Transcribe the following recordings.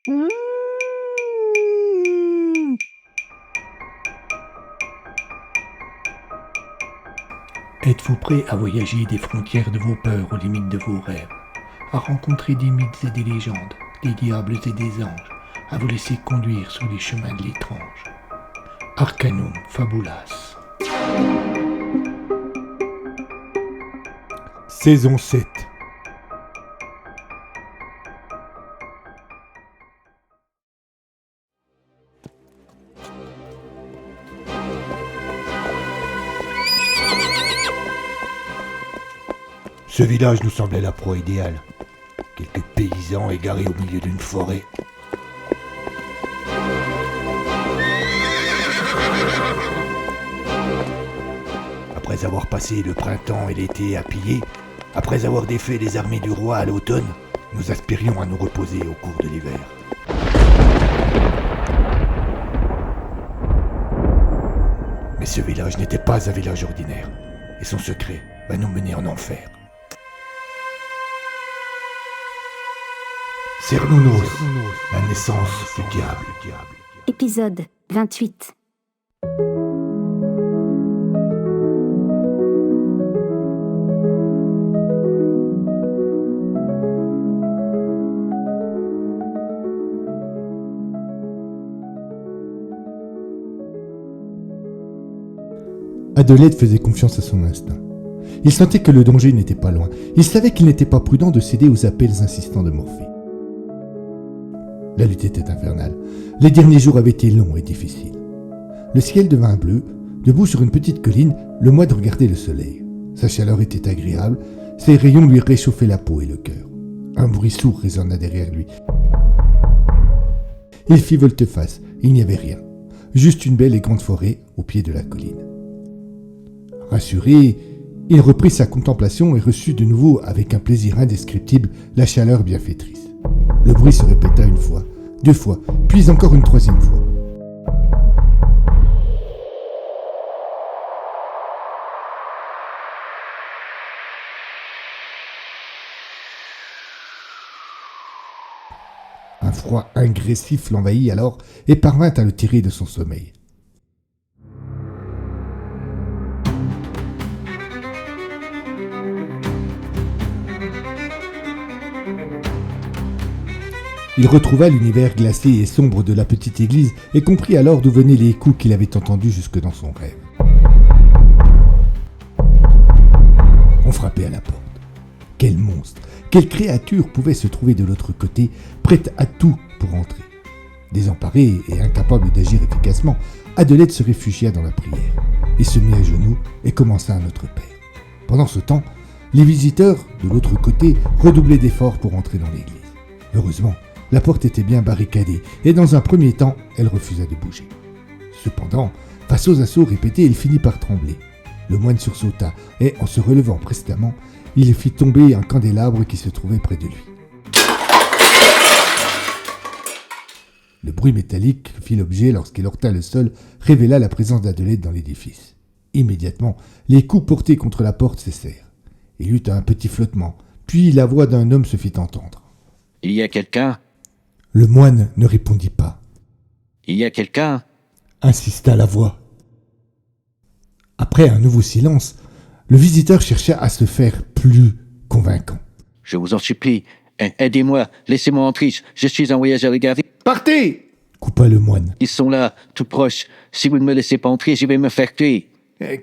Mmh. Êtes-vous prêt à voyager des frontières de vos peurs aux limites de vos rêves, à rencontrer des mythes et des légendes, des diables et des anges, à vous laisser conduire sur les chemins de l'étrange? Arcanum Fabulas. Saison 7. Ce village nous semblait la proie idéale. Quelques paysans égarés au milieu d'une forêt. Après avoir passé le printemps et l'été à piller, après avoir défait les armées du roi à l'automne, nous aspirions à nous reposer au cours de l'hiver. Mais ce village n'était pas un village ordinaire, et son secret va nous mener en enfer. Cernunnos, la naissance du diable. Épisode 28. Adelaide faisait confiance à son instinct. Il sentait que le danger n'était pas loin. Il savait qu'il n'était pas prudent de céder aux appels insistants de Morphée. La lutte était infernale. Les derniers jours avaient été longs et difficiles. Le ciel devint bleu. Debout sur une petite colline, le moine regardait le soleil. Sa chaleur était agréable. Ses rayons lui réchauffaient la peau et le cœur. Un bruit sourd résonna derrière lui. Il fit volte-face. Il n'y avait rien. Juste une belle et grande forêt au pied de la colline. Rassuré, il reprit sa contemplation et reçut de nouveau, avec un plaisir indescriptible, la chaleur bienfaitrice. Le bruit se répéta une fois, deux fois, puis encore une troisième fois. Un froid agressif l'envahit alors et parvint à le tirer de son sommeil. Il retrouva l'univers glacé et sombre de la petite église et comprit alors d'où venaient les coups qu'il avait entendus jusque dans son rêve. On frappait à la porte. Quel monstre, quelle créature pouvait se trouver de l'autre côté, prête à tout pour entrer? Désemparée et incapable d'agir efficacement, Adelaide se réfugia dans la prière. Il se mit à genoux et commença un autre Père. Pendant ce temps, les visiteurs, de l'autre côté, redoublaient d'efforts pour entrer dans l'église. Heureusement, la porte était bien barricadée et dans un premier temps, elle refusa de bouger. Cependant, face aux assauts répétés, il finit par trembler. Le moine sursauta et, en se relevant prestement, il fit tomber un candélabre qui se trouvait près de lui. Le bruit métallique que fit l'objet lorsqu'il heurta le sol révéla la présence d'Adelaide dans l'édifice. Immédiatement, les coups portés contre la porte cessèrent. Il y eut un petit flottement, puis la voix d'un homme se fit entendre. « Il y a quelqu'un ?» Le moine ne répondit pas. « Il y a quelqu'un ?» insista la voix. Après un nouveau silence, le visiteur chercha à se faire plus convaincant. « Je vous en supplie, aidez-moi, laissez-moi entrer, je suis un voyageur égaré. »« Partez !» coupa le moine. Ils sont là, tout proches. Si vous ne me laissez pas entrer, je vais me faire tuer. »«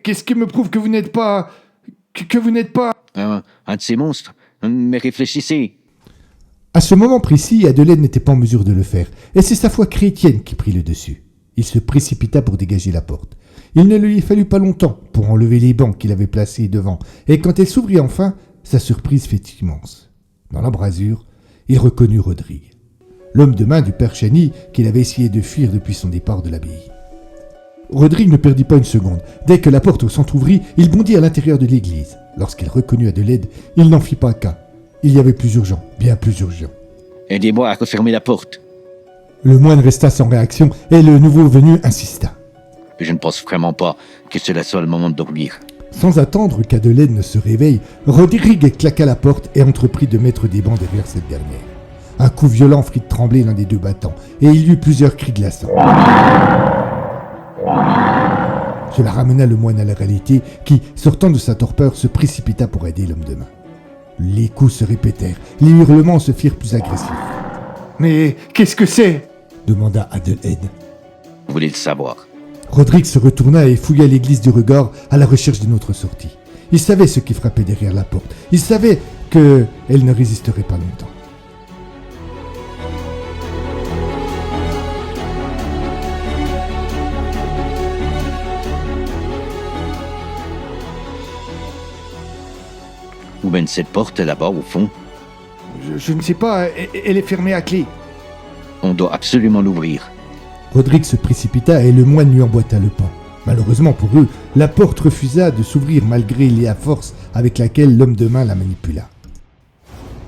Qu'est-ce qui me prouve que vous n'êtes pas... que vous n'êtes pas... » Un de ces monstres. Mais réfléchissez. À ce moment précis, Adelaide n'était pas en mesure de le faire, et c'est sa foi chrétienne qui prit le dessus. Il se précipita pour dégager la porte. Il ne lui fallut pas longtemps pour enlever les bancs qu'il avait placés devant, et quand elle s'ouvrit enfin, sa surprise fut immense. Dans l'embrasure, il reconnut Rodrigue, l'homme de main du père Chani qu'il avait essayé de fuir depuis son départ de l'abbaye. Rodrigue ne perdit pas une seconde. Dès que la porte s'entr'ouvrit, il bondit à l'intérieur de l'église. Lorsqu'il reconnut Adelaide, il n'en fit pas cas. Il y avait plus urgent, bien plus urgent. « Aidez-moi à refermer la porte. » Le moine resta sans réaction et le nouveau venu insista. « Je ne pense vraiment pas que cela soit le moment de dormir. » Sans attendre qu'Adelaide ne se réveille, Rodrigue claqua la porte et entreprit de mettre des bancs derrière cette dernière. Un coup violent fit trembler l'un des deux battants, et il y eut plusieurs cris glaçants. Cela ramena le moine à la réalité, qui, sortant de sa torpeur, se précipita pour aider l'homme de main. Les coups se répétèrent, les hurlements se firent plus agressifs. « Mais qu'est-ce que c'est ?» demanda Adelaide. Vous voulez le savoir. Rodrigue se retourna et fouilla l'église du regard à la recherche d'une autre sortie. Il savait ce qui frappait derrière la porte. Il savait qu'elle ne résisterait pas longtemps. Où mène cette porte là-bas au fond? Je ne sais pas, elle est fermée à clé. On doit absolument l'ouvrir. Rodrigue se précipita et le moine lui emboîta le pas. Malheureusement pour eux, la porte refusa de s'ouvrir malgré la force avec laquelle l'homme de main la manipula.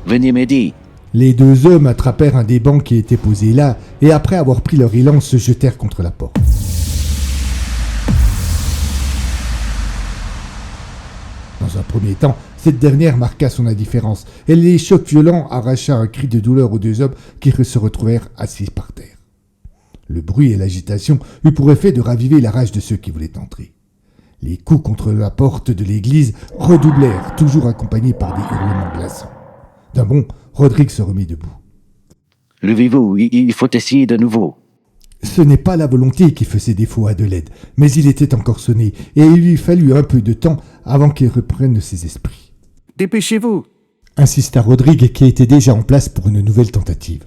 Venez m'aider. Les deux hommes attrapèrent un des bancs qui était posé là et après avoir pris leur élan se jetèrent contre la porte. Dans un premier temps, cette dernière marqua son indifférence et les chocs violents arracha un cri de douleur aux deux hommes qui se retrouvèrent assis par terre. Le bruit et l'agitation eurent pour effet de raviver la rage de ceux qui voulaient entrer. Les coups contre la porte de l'église redoublèrent, toujours accompagnés par des hurlements glaçants. D'un bond, Rodrigue se remit debout. Levez-vous, il faut essayer de nouveau. Ce n'est pas la volonté qui faisait défaut à Adelaide, mais il était encore sonné, et il lui fallut un peu de temps avant qu'il reprenne ses esprits. « Dépêchez-vous !» insista Rodrigue qui était déjà en place pour une nouvelle tentative.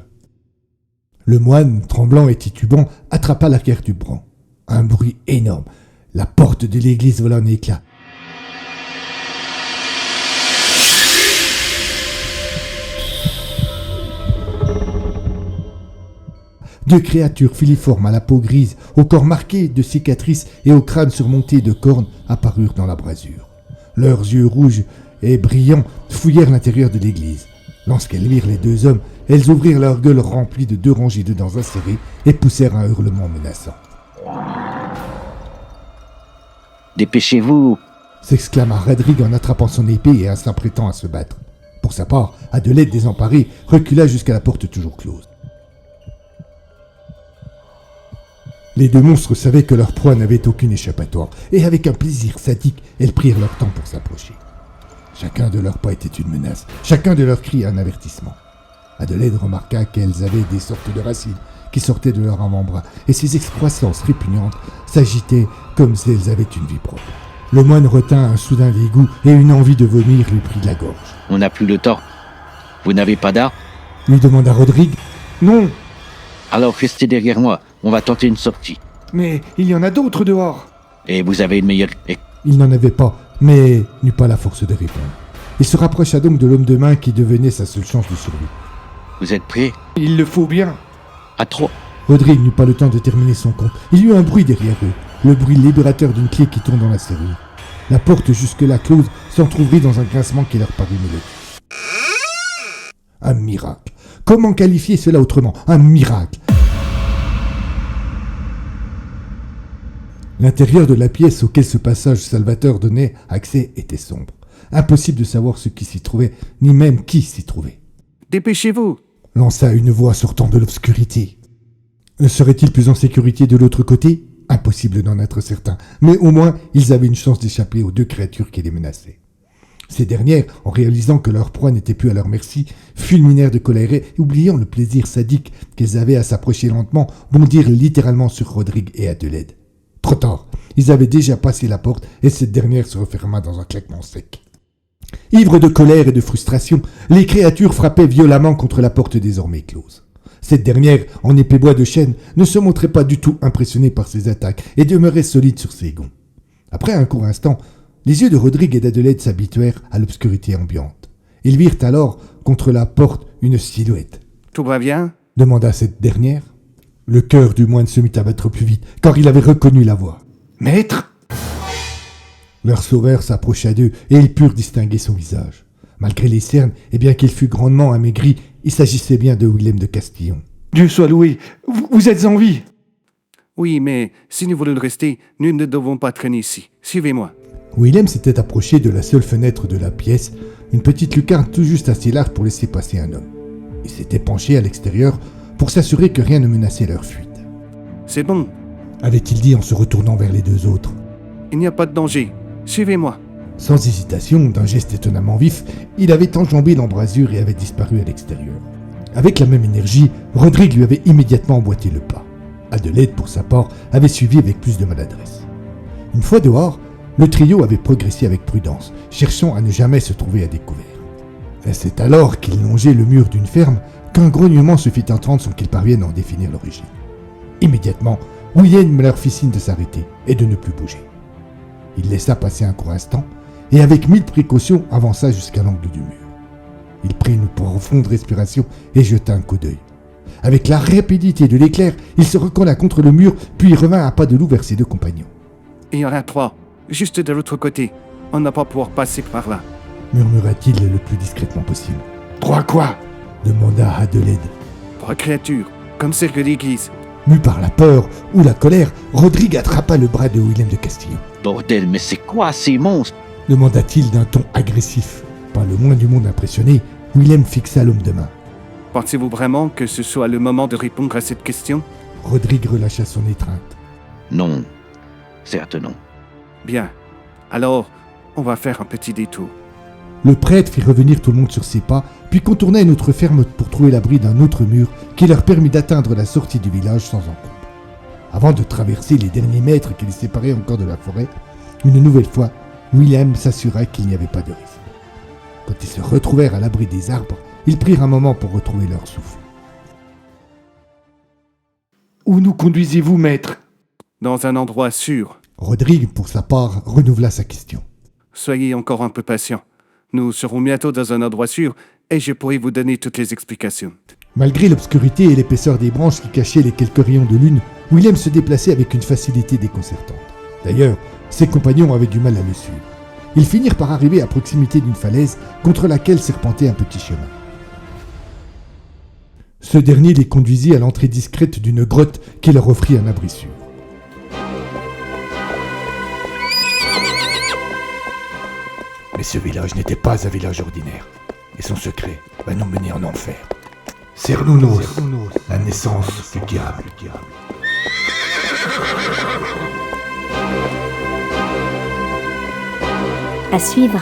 Le moine, tremblant et titubant, attrapa l'arrière du bran. Un bruit énorme. La porte de l'église vola en éclats. Deux créatures filiformes à la peau grise, au corps marqué de cicatrices et au crâne surmonté de cornes apparurent dans la brasure. Leurs yeux rouges et brillants fouillèrent l'intérieur de l'église. Lorsqu'elles virent les deux hommes, elles ouvrirent leurs gueules remplies de deux rangées de dents acérées et poussèrent un hurlement menaçant. « Dépêchez-vous !» s'exclama Rodrigue en attrapant son épée et en s'apprêtant à se battre. Pour sa part, Adelaide, désemparée, recula jusqu'à la porte toujours close. Les deux monstres savaient que leur proie n'avait aucune échappatoire, et avec un plaisir sadique, elles prirent leur temps pour s'approcher. Chacun de leurs pas était une menace, chacun de leurs cris un avertissement. Adelaide remarqua qu'elles avaient des sortes de racines qui sortaient de leur avant-bras, et ces excroissances répugnantes s'agitaient comme si elles avaient une vie propre. Le moine retint un soudain dégoût, et une envie de vomir lui prit la gorge. « On n'a plus le temps. Vous n'avez pas d'armes? Lui demanda Rodrigue. « Non, Alors restez derrière moi. On va tenter une sortie. mais il y en a d'autres dehors. » Et vous avez une meilleure... Il n'en avait pas, mais n'eut pas la force de répondre. Il se rapprocha donc de l'homme de main qui devenait sa seule chance de survie. Vous êtes prêts? Il le faut bien. À 3. Rodrigue n'eut pas le temps de terminer son compte. Il y eut un bruit derrière eux, le bruit libérateur d'une clé qui tourne dans la serrure. La porte jusque-là close s'entr'ouvrit dans un grincement qui leur parut mélodieux. Un miracle. Comment qualifier cela autrement? Un miracle. L'intérieur de la pièce auquel ce passage salvateur donnait accès était sombre. Impossible de savoir ce qui s'y trouvait, ni même qui s'y trouvait. « Dépêchez-vous !» lança une voix sortant de l'obscurité. Serait-il plus en sécurité de l'autre côté? Impossible d'en être certain, mais au moins ils avaient une chance d'échapper aux deux créatures qui les menaçaient. Ces dernières, en réalisant que leur proie n'était plus à leur merci, fulminèrent de colère et, oubliant le plaisir sadique qu'elles avaient à s'approcher lentement, bondirent littéralement sur Rodrigue et Adelaide. Trop tard, ils avaient déjà passé la porte et cette dernière se referma dans un claquement sec. Ivres de colère et de frustration, les créatures frappaient violemment contre la porte désormais close. Cette dernière, en épais bois de chêne, ne se montrait pas du tout impressionnée par ces attaques et demeurait solide sur ses gonds. Après un court instant, les yeux de Rodrigue et d'Adelaide s'habituèrent à l'obscurité ambiante. Ils virent alors contre la porte une silhouette. « Tout va bien ?» demanda cette dernière. Le cœur du moine se mit à battre plus vite, car il avait reconnu la voix. « Maître ?» Leur sauveur s'approcha d'eux, et ils purent distinguer son visage. Malgré les cernes, et bien qu'il fût grandement amaigri, il s'agissait bien de Willem de Castillon. « Dieu soit loué, vous êtes en vie !»« Oui, mais si nous voulons rester, nous ne devons pas traîner ici. Suivez-moi. » Willem s'était approché de la seule fenêtre de la pièce, une petite lucarne tout juste assez large pour laisser passer un homme. Ils s'étaient penchés à l'extérieur pour s'assurer que rien ne menaçait leur fuite. C'est bon, Avait-il dit en se retournant vers les deux autres. il n'y a pas de danger. Suivez-moi. Sans hésitation, d'un geste étonnamment vif, il avait enjambé l'embrasure et avait disparu à l'extérieur. Avec la même énergie, Rodrigue lui avait immédiatement emboîté le pas. Adelaide, pour sa part, avait suivi avec plus de maladresse. Une fois dehors, le trio avait progressé avec prudence, cherchant à ne jamais se trouver à découvert. Et c'est alors qu'ils longeaient le mur d'une ferme qu'un grognement se fit entendre sans qu'ils parviennent à en définir l'origine. Immédiatement, William leur fit signe de s'arrêter et de ne plus bouger. Il laissa passer un court instant et avec 1000 précautions avança jusqu'à l'angle du mur. Il prit une profonde respiration et jeta un coup d'œil. Avec la rapidité de l'éclair, il se recolla contre le mur, puis il revint à pas de loup vers ses deux compagnons. Il y en a 3, juste de l'autre côté. On n'a pas pouvoir passer par là. Murmura-t-il le plus discrètement possible. 3 quoi? Demanda Adelaide. 3 créatures, comme celles de l'église. Mu par la peur ou la colère, Rodrigue attrapa le bras de Willem de Castillon. Bordel, mais c'est quoi ces monstres? Demanda-t-il d'un ton agressif. Pas le moins du monde impressionné, Willem fixa l'homme de main. Pensez-vous vraiment que ce soit le moment de répondre à cette question? Rodrigue relâcha son étreinte. Non. Certes non. Bien. Alors, on va faire un petit détour. Le prêtre fit revenir tout le monde sur ses pas, puis contourna une autre ferme pour trouver l'abri d'un autre mur qui leur permit d'atteindre la sortie du village sans encombre. Avant de traverser les derniers mètres qui les séparaient encore de la forêt, une nouvelle fois, Willem s'assura qu'il n'y avait pas de risque. Quand ils se retrouvèrent à l'abri des arbres, ils prirent un moment pour retrouver leur souffle. Où nous conduisez-vous, maître? Dans un endroit sûr. Rodrigue, pour sa part, renouvela sa question. Soyez encore un peu patient. Nous serons bientôt dans un endroit sûr et je pourrai vous donner toutes les explications. Malgré l'obscurité et l'épaisseur des branches qui cachaient les quelques rayons de lune, Willem se déplaçait avec une facilité déconcertante. D'ailleurs, ses compagnons avaient du mal à le suivre. Ils finirent par arriver à proximité d'une falaise contre laquelle serpentait un petit chemin. Ce dernier les conduisit à l'entrée discrète d'une grotte qui leur offrit un abri sûr. Mais ce village n'était pas un village ordinaire, et son secret va nous mener en enfer. Cernunnos, la naissance du diable. À suivre.